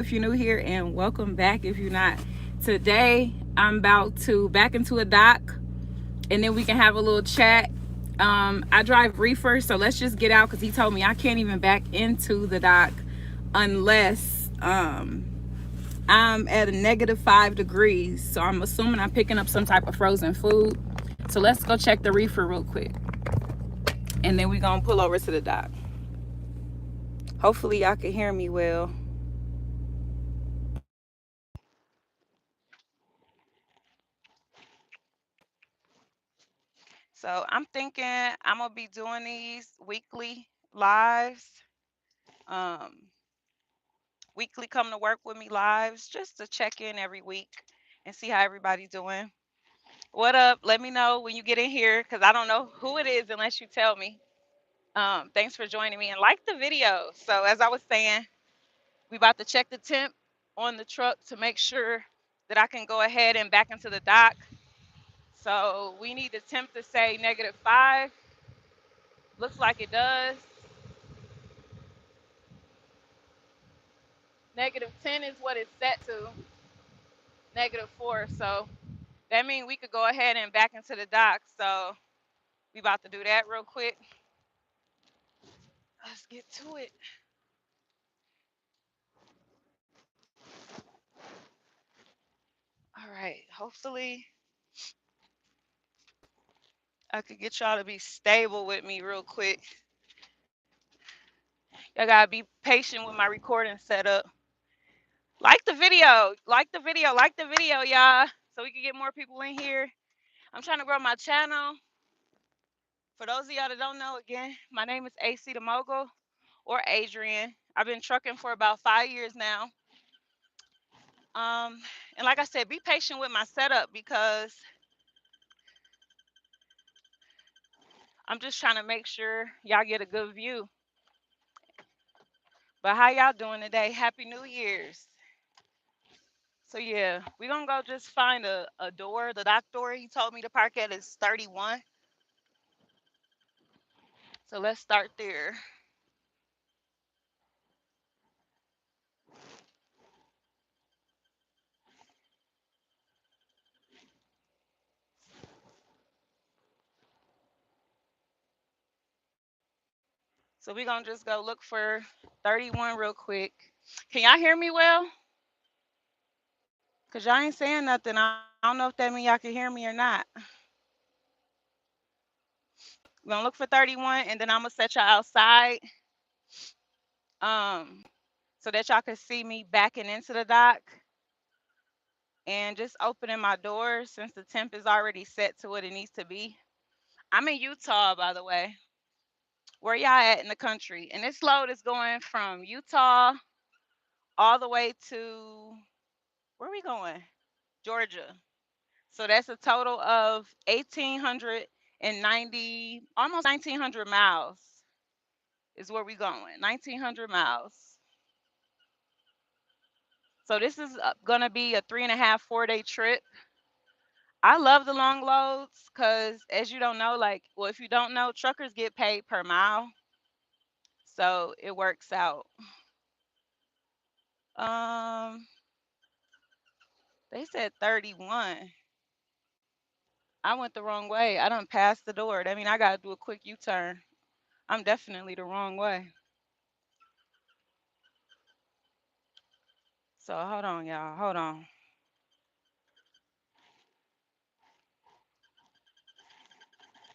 if you're new here, and welcome back if you're not. Today, I'm about to back into a dock, and then we can have a little chat. I drive reefer, so let's just get out because he told me I can't even back into the dock unless I'm at a -5 degrees. So I'm assuming I'm picking up some type of frozen food. So let's go check the reefer real quick, and then we're gonna pull over to the dock. Hopefully, y'all can hear me well. So I'm thinking I'm gonna be doing these weekly lives, um, weekly come to work with me lives, just to check in every week and see how everybody's doing. What up? Let me know when you get in here because I don't know who it is unless you tell me. Thanks for joining me and like the video. So as I was saying, we about to check the temp on the truck to make sure that I can go ahead and back into the dock. So we need the temp to say -5. Looks like it does. -10 is what it's set to. -4. So that means we could go ahead and back into the dock. So we about to do that real quick. Let's get to it. All right. Hopefully I could get y'all to be stable with me real quick. Y'all gotta be patient with my recording setup. Like the video, like the video, like the video, y'all. So we can get more people in here. I'm trying to grow my channel. For those of y'all that don't know, again, my name is AC the Mogul or Adrian. I've been trucking for about 5 years now. Um, and like I said, be patient with my setup because I'm just trying to make sure y'all get a good view. But how y'all doing today? Happy New Year's. So yeah, we're gonna go just find a door. The dock door he told me to park at is 31. So let's start there. So we're gonna just go look for 31 real quick. Can y'all hear me well? Cause y'all ain't saying nothing. I don't know if that means y'all can hear me or not. We're gonna look for 31 and then I'm gonna set y'all outside. Um, so that y'all can see me backing into the dock and just opening my doors since the temp is already set to what it needs to be. I'm in Utah, by the way. Where y'all at in the country? And this load is going from Utah all the way to where are we going? Georgia. So that's a total of 1,890, almost 1,900 miles is where we going. 1,900 miles. So this is gonna be a 3.5, 4 day trip. I love the long loads because, as you don't know, like, well, if you don't know, truckers get paid per mile, so it works out. Um, they said 31. I went the wrong way. I done passed the door. That mean I gotta do a quick U-turn. I'm definitely the wrong way. So hold on, y'all. Hold on.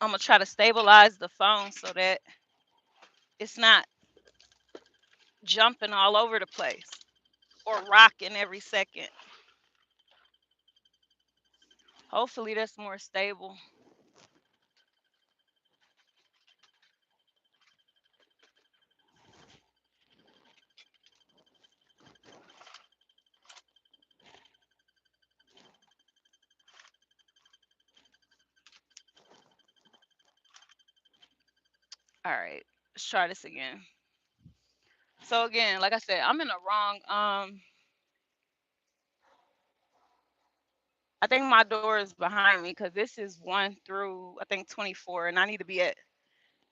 I'm gonna try to stabilize the phone so that it's not jumping all over the place or rocking every second. Hopefully that's more stable. All right, let's try this again. So again, like I said, I'm in the wrong. I think my door is behind me because this is 1 through I think 24, and I need to be at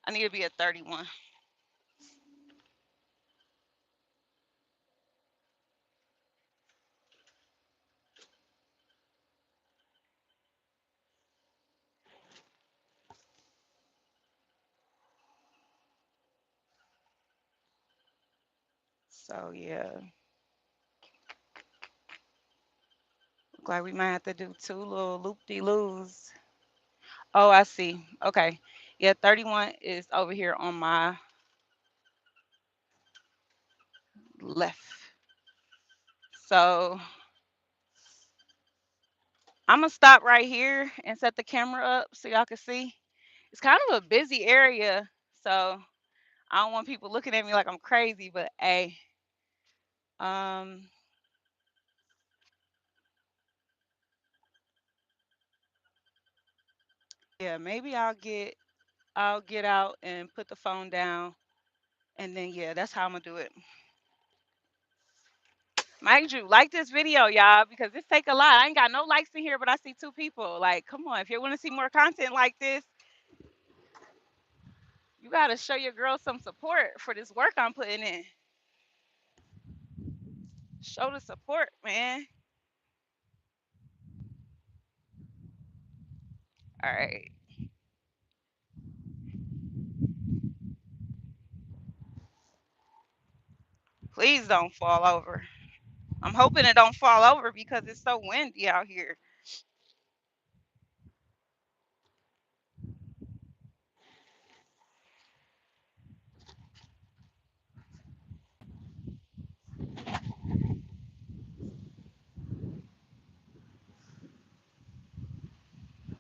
31. So yeah, look like we might have to do two little loop-de-loos. Oh, I see. Okay. Yeah, 31 is over here on my left. So I'm gonna stop right here and set the camera up so y'all can see. It's kind of a busy area, so I don't want people looking at me like I'm crazy, but hey, um, yeah, maybe I'll get out and put the phone down, and then yeah, that's how I'm gonna do it. Mind you, like this video, y'all, because this take a lot. I ain't got no likes in here, but I see two people. Like, come on, if you want to see more content like this, you gotta show your girl some support for this work I'm putting in. Show the support, man. All right, please don't fall over. I'm hoping it don't fall over because it's so windy out here.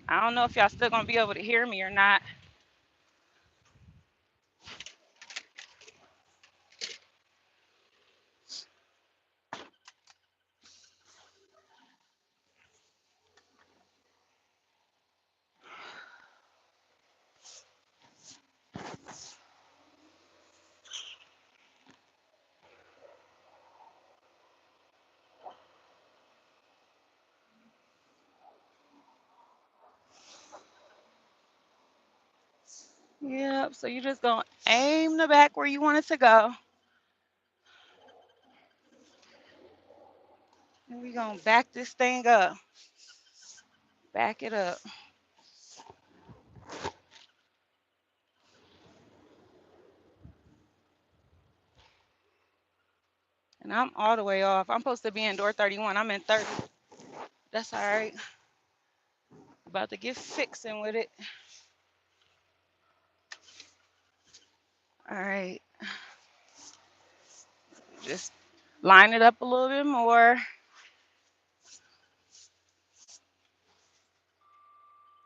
I don't know if y'all still gonna be able to hear me or not. Yep. So you just gonna aim the back where you want it to go, and we gonna back this thing up. Back it up. And I'm all the way off. I'm supposed to be in door 31. I'm in 30. That's all right. About to get fixing with it. All right. Just line it up a little bit more.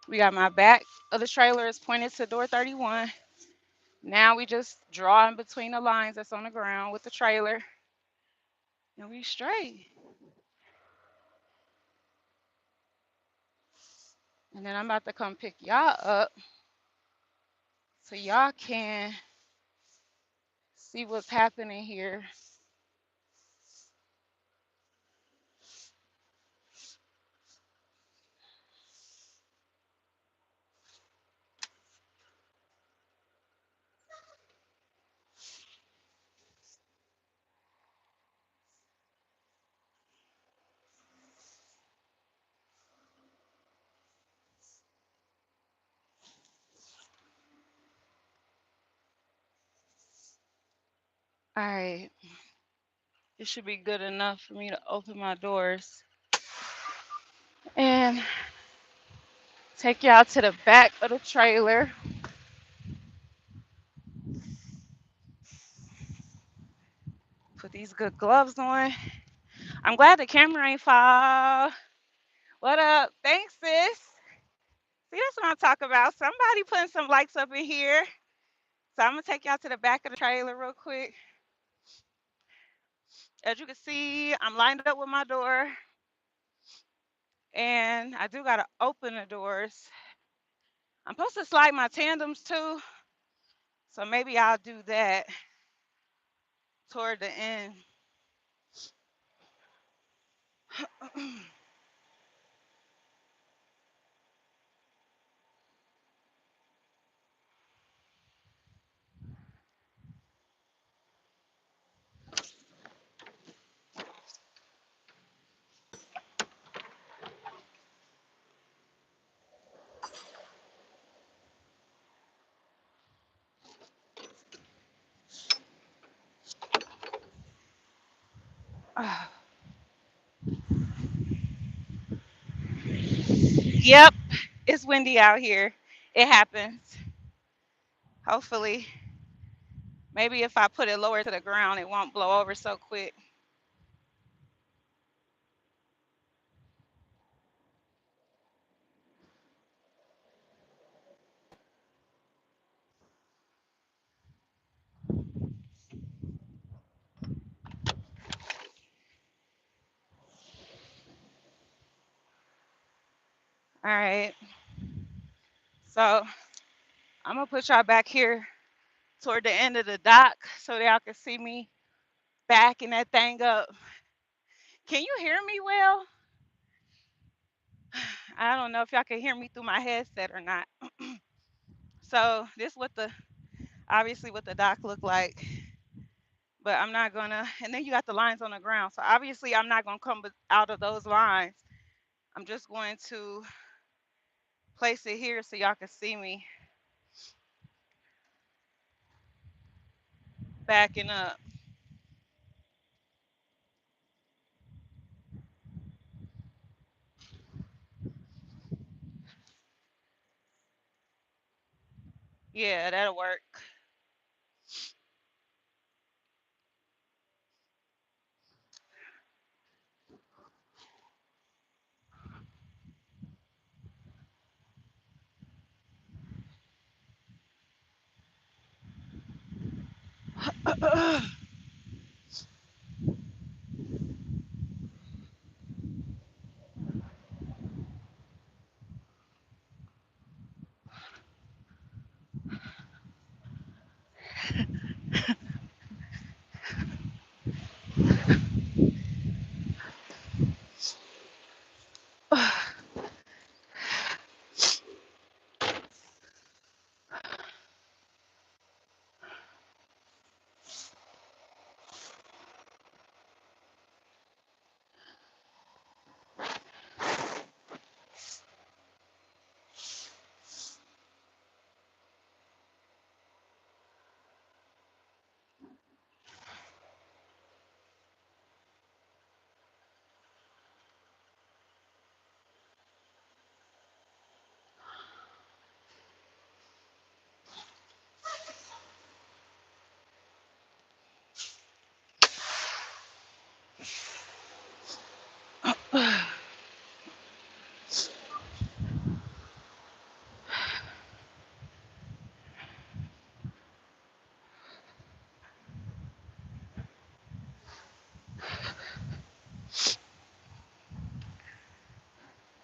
We got my back of the trailer is pointed to door 31. Now we just draw in between the lines that's on the ground with the trailer. And we straight. And then I'm about to come pick y'all up so y'all can see what's happening here. All right. It should be good enough for me to open my doors and take y'all to the back of the trailer. Put these good gloves on. I'm glad the camera ain't fall. What up? Thanks, sis. See, that's what I'm talking about. Somebody putting some lights up in here. So I'm gonna take y'all to the back of the trailer real quick. As you can see, I'm lined up with my door, and I do gotta open the doors. I'm supposed to slide my tandems too, so maybe I'll do that toward the end. Yep, it's windy out here. It happens. Hopefully, maybe if I put it lower to the ground, it won't blow over so quick. All right. So I'm gonna put y'all back here toward the end of the dock so that y'all can see me backing that thing up. Can you hear me well? I don't know if y'all can hear me through my headset or not. So this what the obviously what the dock look like, but I'm not gonna. And then you got the lines on the ground. So obviously I'm not gonna come out of those lines. I'm just going to place it here so y'all can see me backing up. Yeah, that'll work.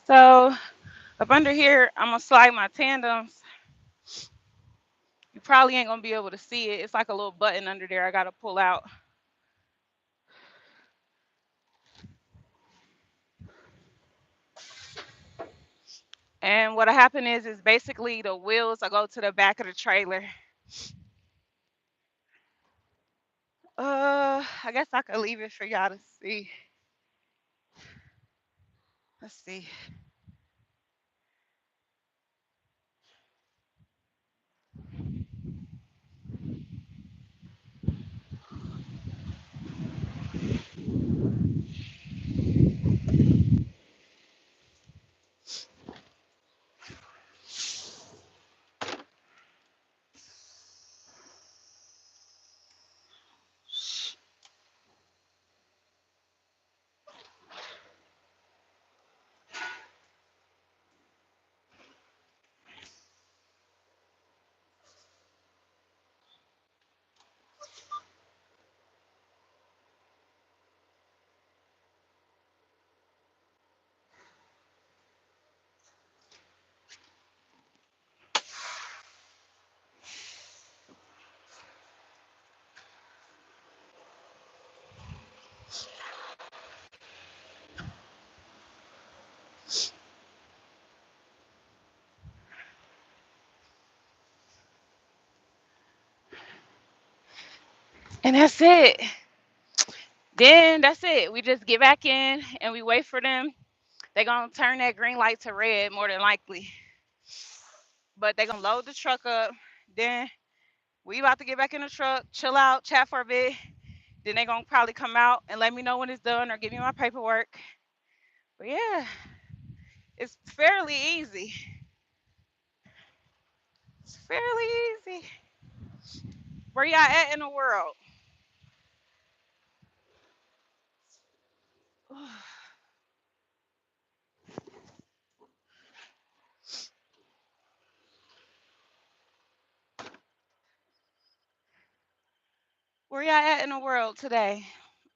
So up under here, I'm gonna slide my tandems. You probably ain't gonna be able to see it. It's like a little button under there I gotta pull out. And what'll happen is basically the wheels will go to the back of the trailer. I guess I could leave it for y'all to see. Let's see. And that's it. Then that's it. We just get back in and we wait for them. They're gonna turn that green light to red more than likely. But they're gonna load the truck up. Then we about to get back in the truck, chill out, chat for a bit, Then they gonna probably come out and let me know when it's done or give me my paperwork. But yeah, it's fairly easy. It's fairly easy. Where y'all at in the world? Where y'all at in the world today?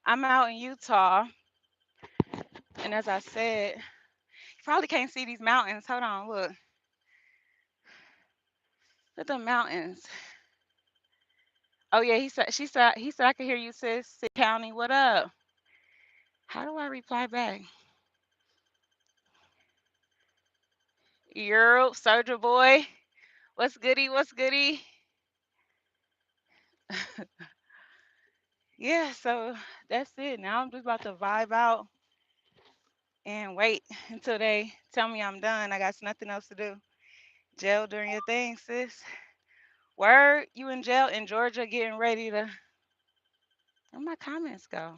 I'm out in Utah, and as I said, you probably can't see these mountains. Hold on, look at the mountains. Oh yeah, he said I could hear you, sis. Sit County, what up? How do I reply back? Europe, Soldier Boy. What's goody? What's goody? Yeah, so that's it. Now I'm just about to vibe out and wait until they tell me I'm done. I got nothing else to do. Jail during your thing, sis. Word, you in jail in Georgia getting ready to. Where my comments go?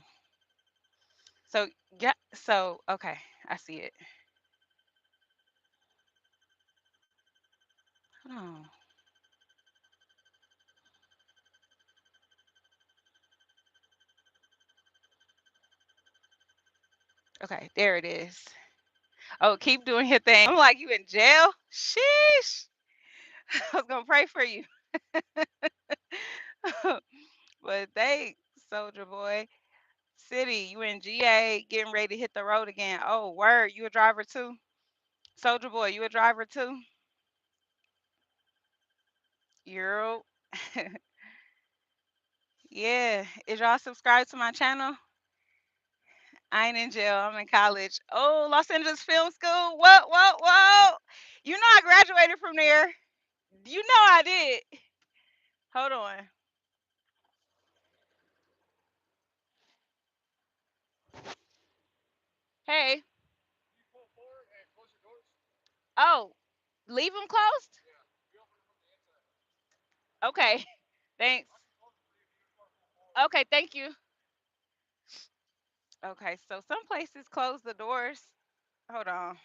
So yeah, so okay, I see it. Hold on. Okay, there it is. Oh, keep doing your thing. I'm like, you in jail? Sheesh. I was gonna pray for you. But thanks, Soldier Boy. City, you in GA getting ready to hit the road again. Oh, word, you a driver too? Soldier Boy, you a driver too? Euro. Yeah. Is y'all subscribed to my channel? I ain't in jail. I'm in college. Oh, Los Angeles Film School. Whoa, whoa, whoa. You know I graduated from there. You know I did. Hold on. Hey. Oh, leave them closed? Okay. Thanks. Okay, thank you. Okay, so some places close the doors. Hold on.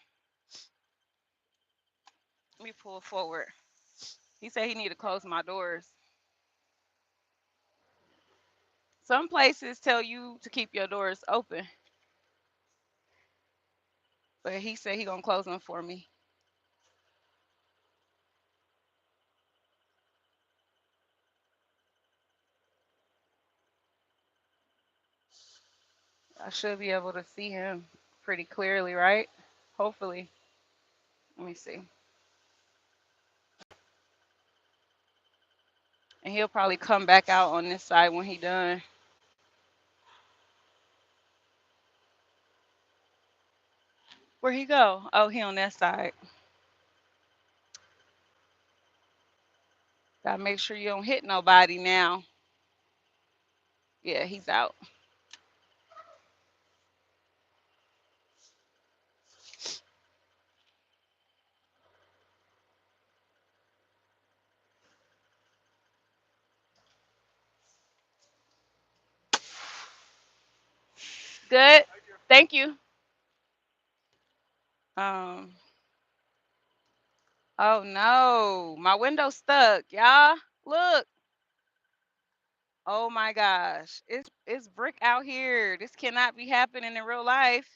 Let me pull forward. He said he need to close my doors. Some places tell you to keep your doors open, but he said he gonna close them for me. I should be able to see him pretty clearly, right? Hopefully. Let me see. And he'll probably come back out on this side when he done. Where he go? Oh, he on that side. Gotta make sure you don't hit nobody now. Yeah, he's out. Good. Thank you. Um. Oh no, my window's stuck, y'all. Look. Oh my gosh, it's brick out here. This cannot be happening in real life.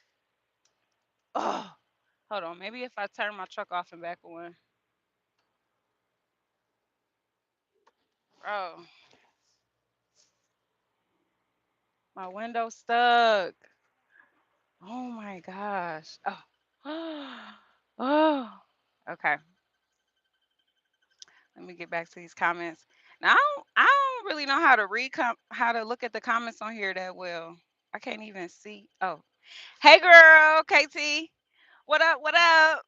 Oh, hold on. Maybe if I turn my truck off and back on. Bro, my window's stuck. Oh my gosh. Oh. Oh. Okay. Let me get back to these comments. Now I don't really know how to how to look at the comments on here that well. I can't even see. Oh. Hey girl, KT. What up? What up?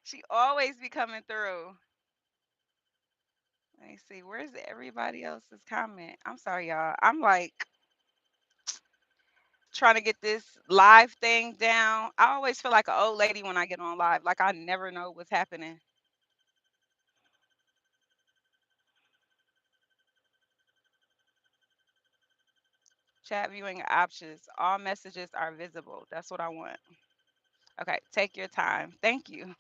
She always be coming through. Let me see. Where's everybody else's comment? I'm sorry, y'all. I'm like trying to get this live thing down. I always feel like an old lady when I get on live. Like I never know what's happening. Chat viewing options. All messages are visible. That's what I want. Okay, take your time. Thank you.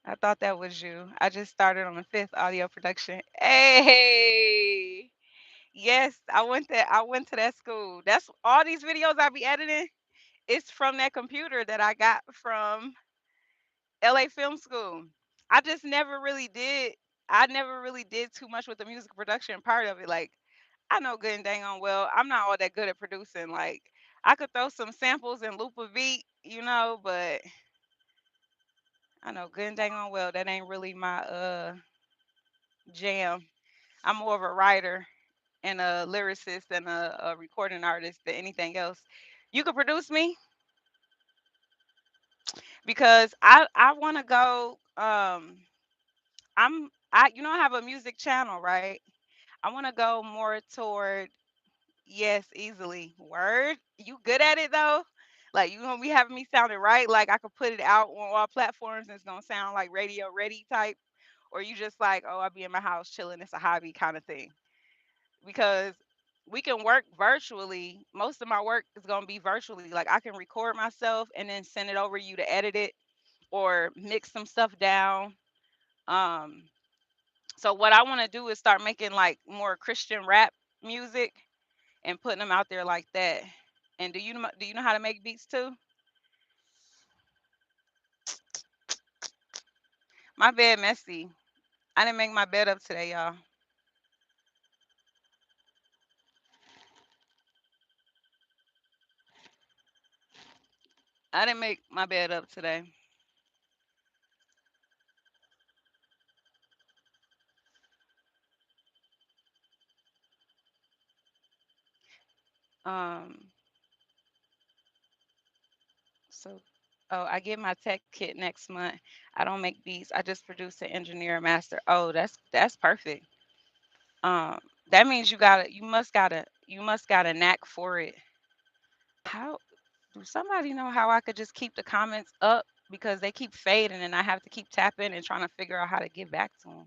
I thought that was you. I just started on the fifth audio production. Hey, yes, I went to that school. That's all these videos I be editing. It's from that computer that I got from LA Film School. I just never really did. I never really did too much with the music production part of it. Like I know good and dang on well, I'm not all that good at producing. Like I could throw some samples and loop a beat, but I know good and dang on well that ain't really my jam. I'm more of a writer and a lyricist and a recording artist than anything else. You could produce me because I want to go. I have a music channel, right? I want to go more toward yes, easily. Word, you good at it though. Like you gonna be having me sounding right. Like I could put it out on all platforms and it's gonna sound like radio ready type. Or you just like, oh, I'll be in my house chilling. It's a hobby kind of thing. Because we can work virtually. Most of my work is gonna be virtually. Like I can record myself and then send it over to you to edit it or mix some stuff down. Um, so what I want to do is start making like more Christian rap music and putting them out there like that. And do you know how to make beats too? My bed messy. I didn't make my bed up today, y'all. I didn't make my bed up today. Um, so I get my tech kit next month. I don't make beats. I just produce and engineer and master. Oh, that's perfect. Um, that means you must got a knack for it. How do somebody know how I could just keep the comments up because they keep fading and I have to keep tapping and trying to figure out how to get back to them.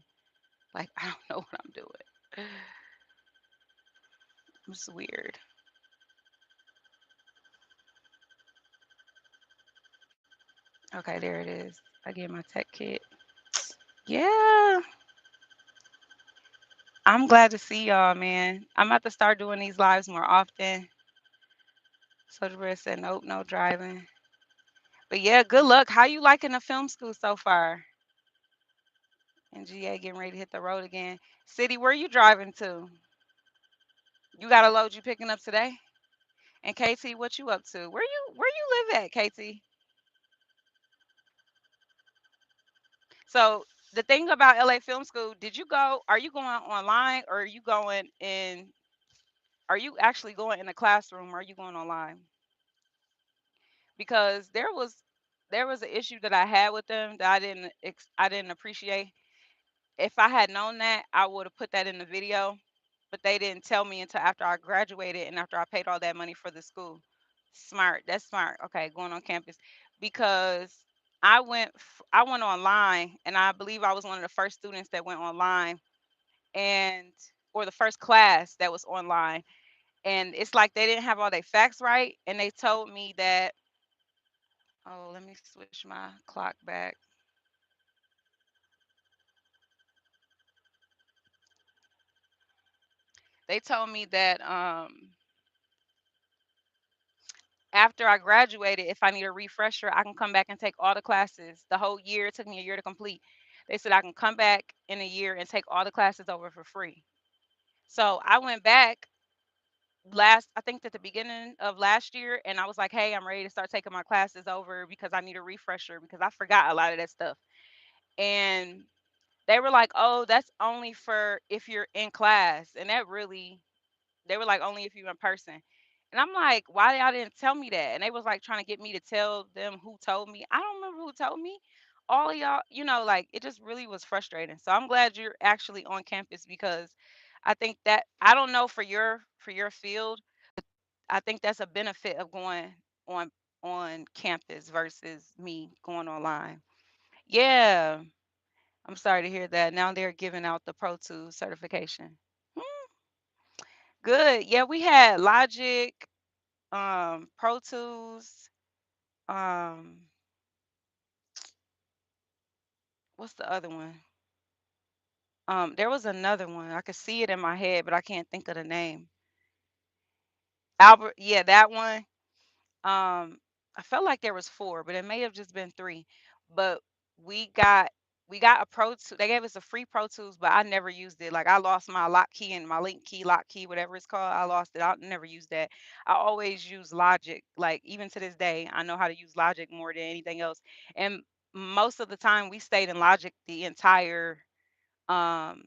Like I don't know what I'm doing. It's weird. Okay, there it is. I get my tech kit. Yeah, I'm glad to see y'all, man. I'm about to start doing these lives more often. Soldier Bear said, nope, no driving. But yeah, good luck. How you liking the film school so far? And GA getting ready to hit the road again. City, where you driving to? You got a load you picking up today? And KT, what you up to? Where you live at, KT? So the thing about LA Film School, are you going online or are you actually going in a classroom or are you going online? Because there was an issue that I had with them that I didn't appreciate. If I had known that, I would have put that in the video, but they didn't tell me until after I graduated and after I paid all that money for the school. Smart. That's smart. Okay, going on campus because I went online and I believe I was one of the first students that went online and or the first class that was online and it's like they didn't have all their facts right and they told me that oh, let me switch my clock back. They told me that after I graduated, if I need a refresher, I can come back and take all the classes. The whole year, it took me a year to complete. They said I can come back in a year and take all the classes over for free. So I went back I think at the beginning of last year, and I was like, hey, I'm ready to start taking my classes over because I need a refresher because I forgot a lot of that stuff. And they were like, oh, that's only for if you're in class. And that really they were like, only if you're in person. And I'm like, why y'all didn't tell me that? And they was like trying to get me to tell them who told me. I don't remember who told me. All of y'all, like it just really was frustrating. So I'm glad you're actually on campus because I think that I don't know for your field. I think that's a benefit of going on on campus versus me going online. Yeah. I'm sorry to hear that. Now they're giving out the Pro Tools certification. Hmm, Good. Yeah, we had Logic, Pro Tools, um, what's the other one? There was another one. I could see it in my head, but I can't think of the name. Albert, yeah, that one. Um, I felt like there was 4, but it may have just been 3. But we got we got a Pro Tool. They gave us a free Pro Tools, but I never used it. Like I lost my lock key and my link key, lock key, whatever it's called. I lost it. I never used that. I always use Logic. Like even to this day, I know how to use Logic more than anything else. And most of the time, we stayed in Logic the entire um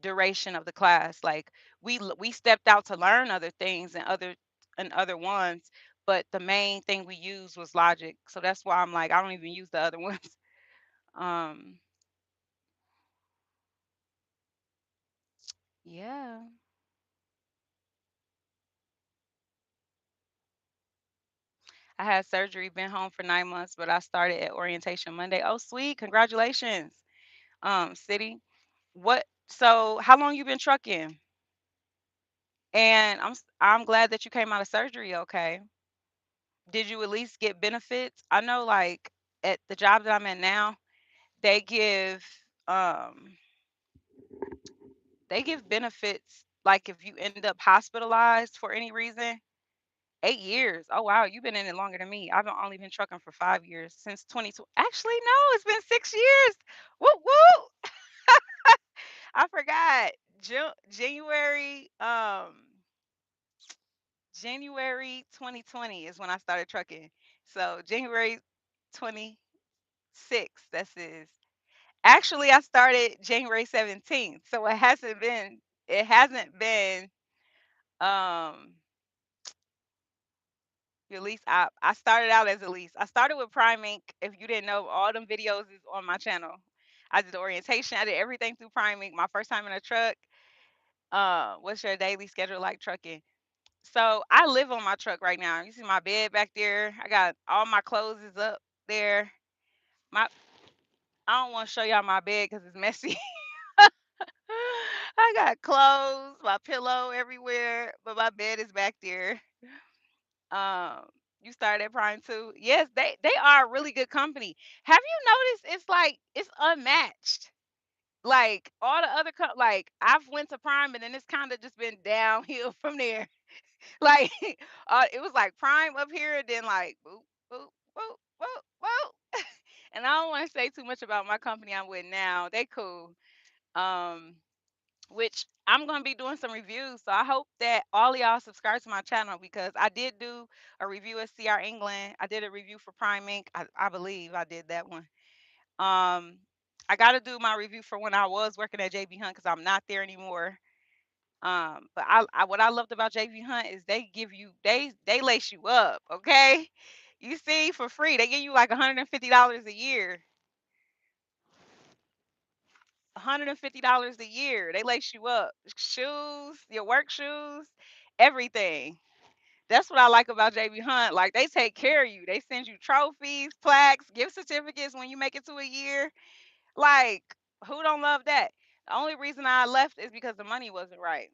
duration of the class. Like we stepped out to learn other things and other ones, but the main thing we used was Logic. So that's why I'm like I don't even use the other ones. um yeah, I had surgery, been home for 9 months, but I started at orientation Monday. Oh sweet, congratulations. City, what, so how long you been trucking? And I'm glad that you came out of surgery okay. Did you at least get benefits? I know like at the job that I'm in now, they give um they give benefits like if you end up hospitalized for any reason. 8 years. Oh wow, you've been in it longer than me. I've only been trucking for 5 years since 2020. Actually, no, it's been 6 years. Woo woo! I forgot. January January 2020 is when I started trucking. So January 26th. This is actually I started January 17th. So it hasn't been um at least I started out as a lease. I started with Prime Inc. If you didn't know, all them videos is on my channel. I did the orientation. I did everything through Prime Inc. My first time in a truck. What's your daily schedule like trucking? So I live on my truck right now. You see my bed back there. I got all my clothes is up there. My I don't want to show y'all my bed because it's messy. I got clothes, my pillow everywhere, but my bed is back there. Um, you started at Prime too. Yes, they are a really good company. Have you noticed it's like it's unmatched? Like all the other like I've went to Prime and then it's kind of just been downhill from there. Like it was like Prime up here and then like boop boop boop boop boop. And I don't want to say too much about my company I'm with now. They cool. Um, which I'm gonna be doing some reviews. So I hope that all of y'all subscribe to my channel because I did do a review of CR England. I did a review for Prime Inc. I believe I did that one. Um, I got to do my review for when I was working at JB Hunt because I'm not there anymore. But what I loved about JB Hunt is they lace you up, okay? You see, for free, they give you like $150 a year. $150 a year. They lace you up. Shoes, your work shoes, everything. That's what I like about JB Hunt. Like they take care of you. They send you trophies, plaques, gift certificates when you make it to a year. Like, who don't love that? The only reason I left is because the money wasn't right.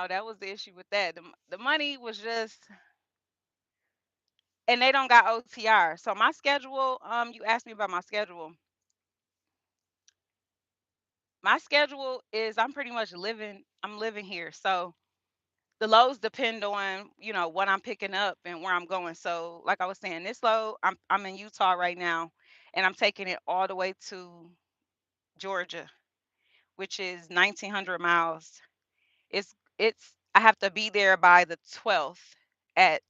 That was the issue with that. The money was just, and they don't got OTR. So my schedule, you asked me about my schedule. My schedule is I'm pretty much I'm living here. So the loads depend on what I'm picking up and where I'm going. So like I was saying, this load I'm in Utah right now, and I'm taking it all the way to Georgia, which is 1,900 miles. It's I have to be there by the 12th at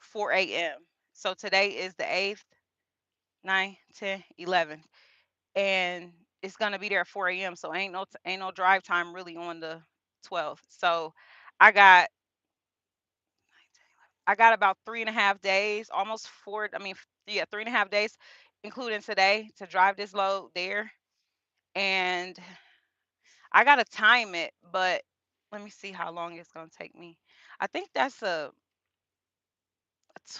4 a.m. So today is the 8th, 9th, 10th, 11th, and it's gonna be there at 4 a.m. So ain't no drive time really on the 12th. So I got I got about 3.5 days, almost four. I mean, yeah, 3.5 days, including today, to drive this load there. And I gotta time it, but let me see how long it's gonna take me. I think that's a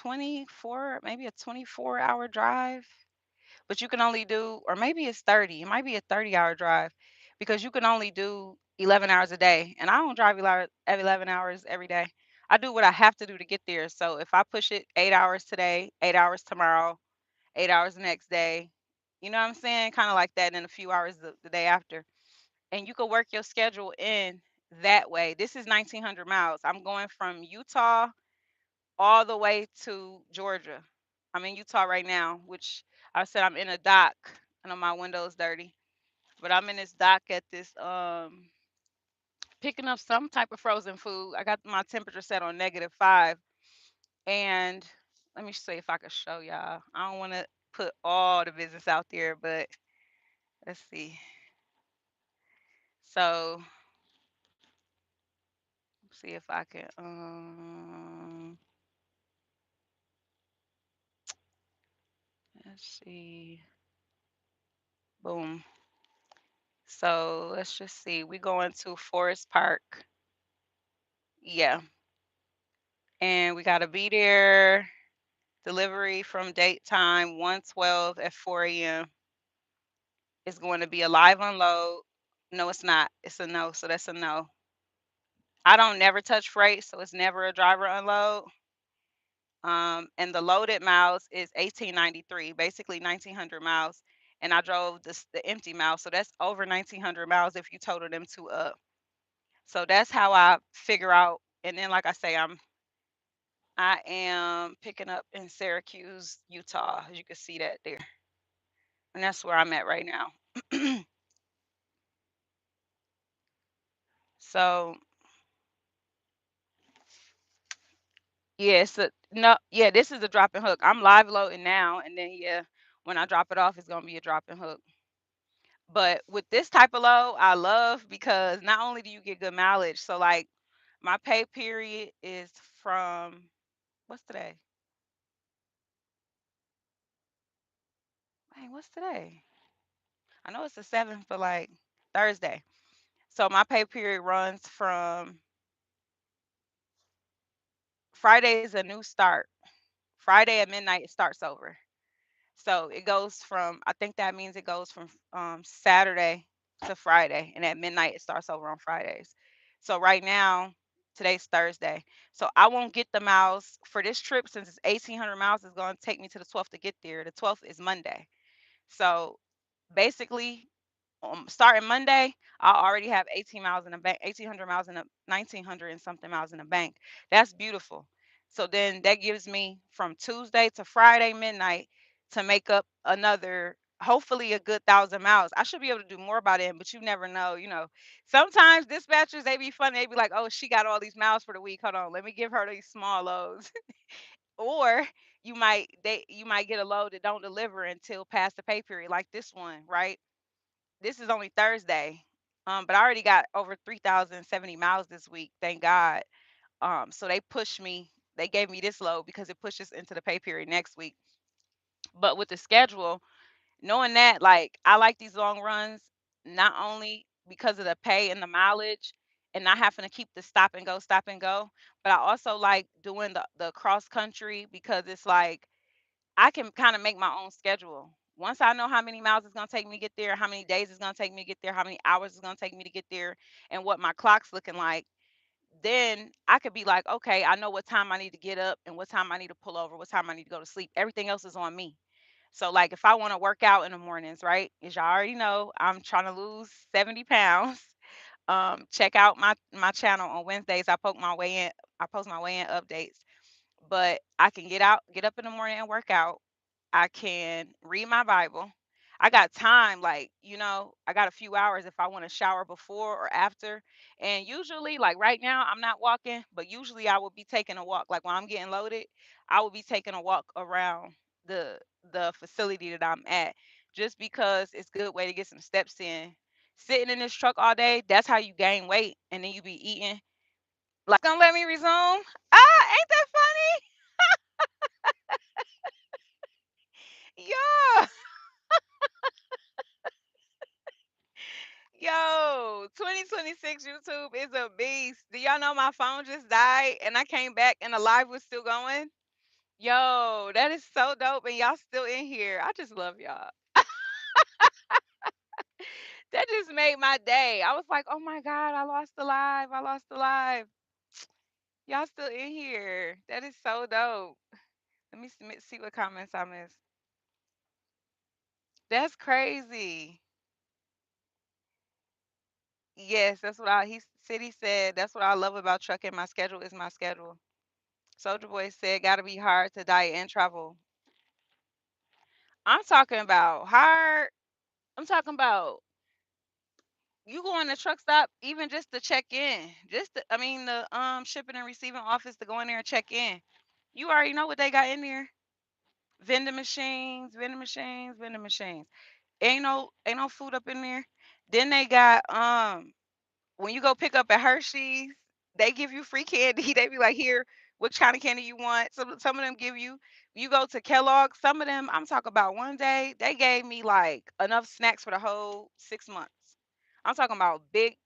24, maybe a 24-hour drive, but you can only do, or maybe it's 30. It might be a 30-hour drive because you can only do 11 hours a day. And I don't drive 11 hours every day. I do what I have to do to get there. So if I push it 8 hours today, 8 hours tomorrow, 8 hours the next day, you know what I'm saying? Kind of like that, and then a few hours the day after. And you can work your schedule in that way. This is 1,900 miles. I'm going from Utah all the way to Georgia. I'm in Utah right now, which I said I'm in a dock. I know my window's dirty, but I'm in this dock at this picking up some type of frozen food. I got my temperature set on -5, and let me see if I can show y'all. I don't want to put all the business out there, but let's see. So see if I can let's see. Boom. So let's just see. We going to Forest Park. Yeah. And we gotta be there. Delivery from date time 112 at 4 a.m. It's going to be a live unload. No, it's not. It's a no. So that's a no. I don't never touch freight, so it's never a driver unload. And the loaded miles is 1893, basically 1,900 miles. And I drove the empty miles, so that's over 1,900 miles if you total them two up. So that's how I figure out. And then, like I say, I am picking up in Syracuse, Utah. As you can see that there, and that's where I'm at right now. So yeah, so no, yeah, this is a drop and hook. I'm live loading now, and then yeah, when I drop it off, it's gonna be a drop and hook. But with this type of load, I love because not only do you get good mileage, so like my pay period is from what's today? Hey, what's today? I know it's the 7th, but like Thursday. So my pay period runs from Friday is a new start. Friday at midnight it starts over. So it goes from I think that means it goes from Saturday to Friday, and at midnight it starts over on Fridays. So right now, today's Thursday. So I won't get the miles for this trip since it's 1,800 miles. It's going to take me to the 12th to get there. The 12th is Monday. So basically, starting Monday, I already have 18 miles in the bank, 1,800 miles in the 1,900 and something miles in the bank. That's beautiful. So then that gives me from Tuesday to Friday midnight to make up another, hopefully a good 1,000 miles. I should be able to do more by then, but you never know. Sometimes dispatchers they be funny. They be like, "Oh, she got all these miles for the week. Hold on, let me give her these small loads." Or you might get a load that don't deliver until past the pay period, like this one, right? This is only Thursday. But I already got over 3,070 miles this week, thank God. So they pushed me. They gave me this load because it pushes into the pay period next week. But with the schedule, knowing that, like, I like these long runs, not only because of the pay and the mileage, and not having to keep the stop and go, but I also like doing the cross country because it's like I can kind of make my own schedule. Once I know how many miles it's going to take me to get there, how many days it's going to take me to get there, how many hours it's going to take me to get there, and what my clock's looking like, then I could be like, okay, I know what time I need to get up and what time I need to pull over, what time I need to go to sleep. Everything else is on me. So, like, if I want to work out in the mornings, right? As y'all already know, I'm trying to lose 70 pounds. Check out my channel on Wednesdays. I post my weigh in updates. But I can get up in the morning and work out. I can read my Bible. I got time, like, I got a few hours if I want to shower before or after. And usually, like right now, I'm not walking, but usually I will be taking a walk. Like when I'm getting loaded, I will be taking a walk around the the facility that I'm at, just because it's a good way to get some steps in. Sitting in this truck all day, that's how you gain weight, and then you be eating. Like, gonna let me resume? Ain't that funny? Yeah. Yo, 2026 YouTube is a beast. Do y'all know my phone just died and I came back and the live was still going? Yo, that is so dope and y'all still in here. I just love y'all. That just made my day. I was like, "Oh my god, I lost the live. I lost the live. Y'all still in here. That is so dope." Let me see what comments I missed. That's crazy. Yes, that's what he said. He said that's what I love about trucking. My schedule is my schedule. Soldier Boy said, "Gotta be hard to diet and travel." I'm talking about hard. I'm talking about you go in the truck stop even just to check in. I mean the shipping and receiving office to go in there and check in. You already know what they got in there. Vending machines, vending machines, vending machines. Ain't no food up in there. Then they got when you go pick up at Hershey's, they give you free candy. They be like, "Here, which kind of candy you want?" Some of them give you. You go to Kellogg's. Some of them, I'm talking about one day, they gave me like enough snacks for the whole 6 months. I'm talking about big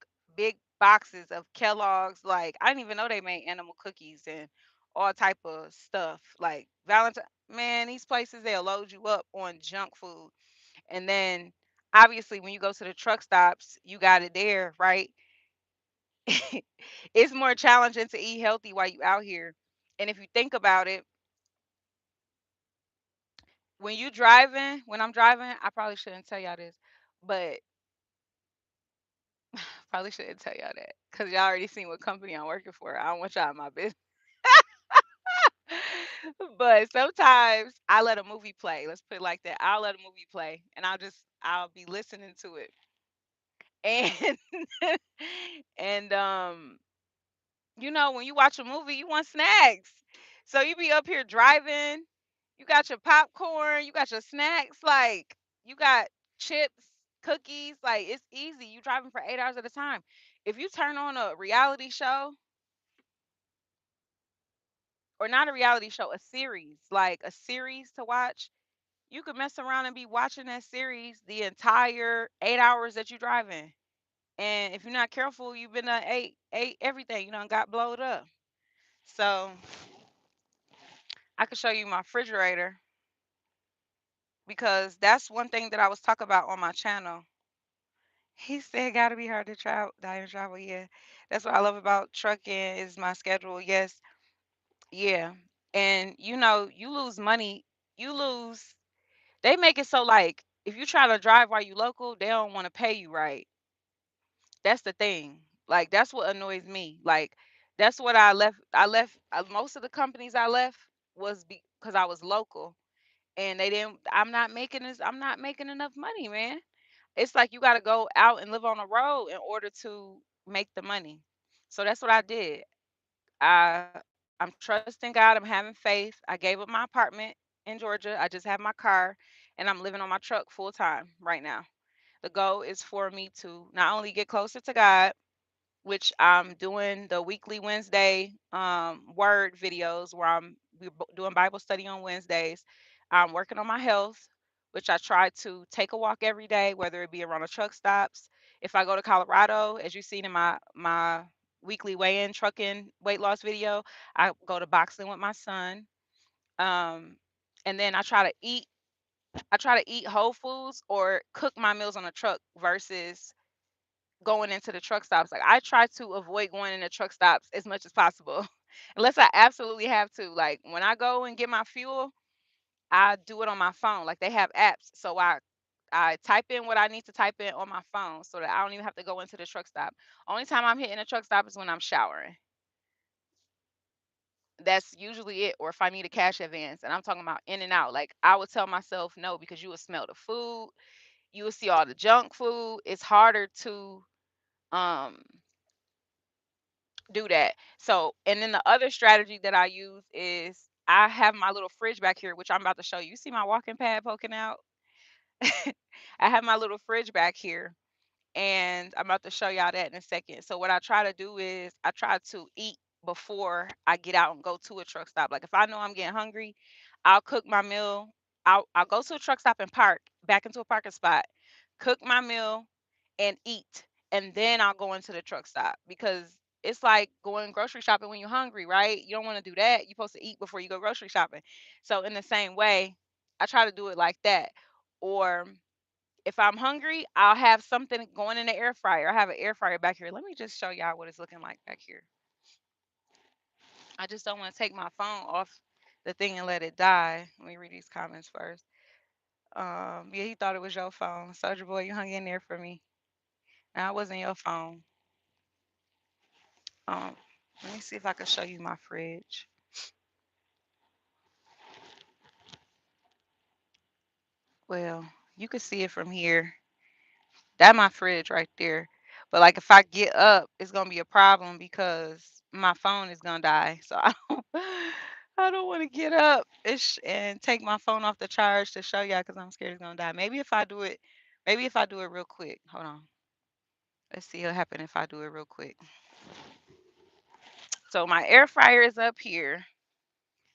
boxes of Kellogg's. Like I didn't even know they made animal cookies and all type of stuff. Like Valentine, man, these places they'll load you up on junk food, and then obviously when you go to the truck stops, you got it there, right? It's more challenging to eat healthy while you out here. And if you think about it, when I'm driving, I probably shouldn't tell y'all this, but probably shouldn't tell y'all that because y'all already seen what company I'm working for. I don't want y'all in my business. But sometimes I let a movie play. Let's put it like that. I'll let a movie play and I'll be listening to it. And and when you watch a movie, you want snacks. So you be up here driving, you got your popcorn, you got your snacks, like you got chips, cookies, like it's easy. You driving for 8 hours at a time. If you turn on a reality show, or not a reality show, a series, like a series to watch, you could mess around and be watching that series the entire 8 hours that you driving. And if you're not careful, you've been ate everything. You done got blowed up. So I could show you my refrigerator because that's one thing that I was talking about on my channel. He said, "Gotta be hard to travel, die and travel." Yeah, that's what I love about trucking is my schedule. Yes, yeah, and you lose money. You lose. They make it so like if you try to drive while you local, they don't want to pay you right. That's the thing. Like that's what annoys me. Like that's what I left. I left most of the companies I left was because I was local and they didn't I'm not making enough money, man. It's like you got to go out and live on the road in order to make the money. So that's what I did. I'm trusting God, I'm having faith. I gave up my apartment in Georgia. I just have my car and I'm living on my truck full time right now. The goal is for me to not only get closer to God, which I'm doing the weekly Wednesday word videos where doing Bible study on Wednesdays. I'm working on my health, which I try to take a walk every day, whether it be around the truck stops. If I go to Colorado, as you've seen in my weekly weigh-in trucking weight loss video, I go to boxing with my son. Um, and then I try to eat whole foods or cook my meals on the truck versus going into the truck stops. Like I try to avoid going in the truck stops as much as possible, unless I absolutely have to. Like when I go and get my fuel, I do it on my phone. Like they have apps, so I type in what I need to type in on my phone, so that I don't even have to go into the truck stop. Only time I'm hitting the truck stop is when I'm showering. That's usually it, or if I need a cash advance, and I'm talking about in and out. Like I would tell myself no because you will smell the food, you will see all the junk food. It's harder to um do that. So, and then the other strategy that I use is I have my little fridge back here, which I'm about to show you. You see my walking pad poking out? I have my little fridge back here, and I'm about to show y'all that in a second. So, what I try to do is I try to eat before I get out and go to a truck stop. Like if I know I'm getting hungry, I'll cook my meal. I'll go to a truck stop and park back into a parking spot, cook my meal, and eat. And then I'll go into the truck stop because it's like going grocery shopping when you're hungry, right? You don't want to do that. You're supposed to eat before you go grocery shopping. So in the same way, I try to do it like that. Or If I'm hungry, I'll have something going in the air fryer. I have an air fryer back here. Let me just show y'all what it's looking like back here. I just don't want to take my phone off the thing and let it die. Let me read these comments first. Yeah, he thought it was your phone. Soldier Boy, you hung in there for me. Now it wasn't your phone. Um, Let me see if I can show you my fridge. Well, you can see it from here. That my fridge right there. But like if I get up, it's gonna be a problem because my phone is gonna die. So I don't want to get up and take my phone off the charge to show y'all because I'm scared it's gonna die. Maybe if I do it real quick. Hold on. Let's see what happen if I do it real quick. So my air fryer is up here.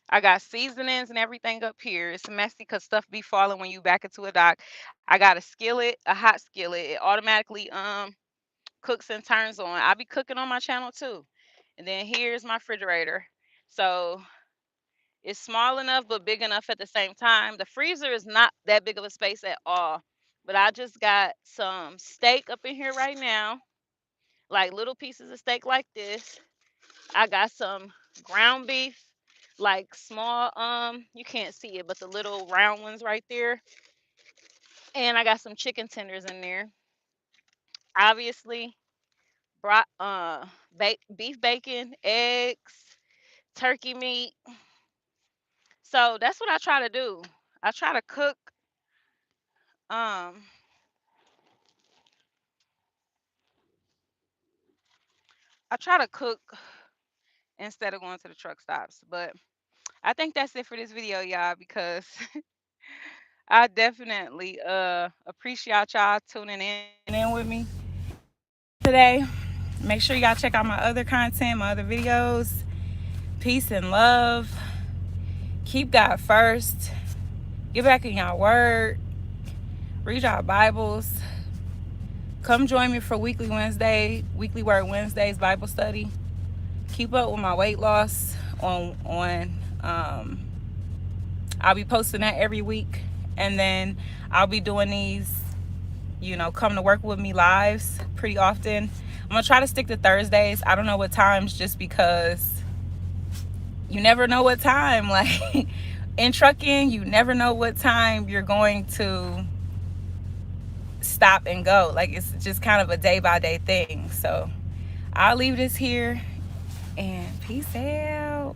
I got seasonings and everything up here. It's messy because stuff be falling when you back into a dock. I got a skillet, a hot skillet. It automatically cooks and turns on. I'll be cooking on my channel too. And then here's my refrigerator. So it's small enough but big enough at the same time. The freezer is not that big of a space at all. But I just got some steak up in here right now, like little pieces of steak like this. I got some ground beef, like small, you can't see it, but the little round ones right there. And I got some chicken tenders in there. Obviously, brought beef bacon, eggs, turkey meat. So that's what I try to do. I try to cook. Um, I try to cook instead of going to the truck stops. But I think that's it for this video, y'all, because I definitely appreciate y'all tuning in with me today. Make sure y'all check out my other content, my other videos. Peace and love. Keep God first. Get back in y'all word. Read y'all Bibles. Come join me for weekly word Wednesdays Bible study. Keep up with my weight loss on I'll be posting that every week, and then I'll be doing these, come to work with me lives pretty often. I'm gonna try to stick to Thursdays. I don't know what times, just because you never know what time, like in trucking, you never know what time you're going to stop and go. Like, it's just kind of a day by day thing. So I'll leave this here, and peace out.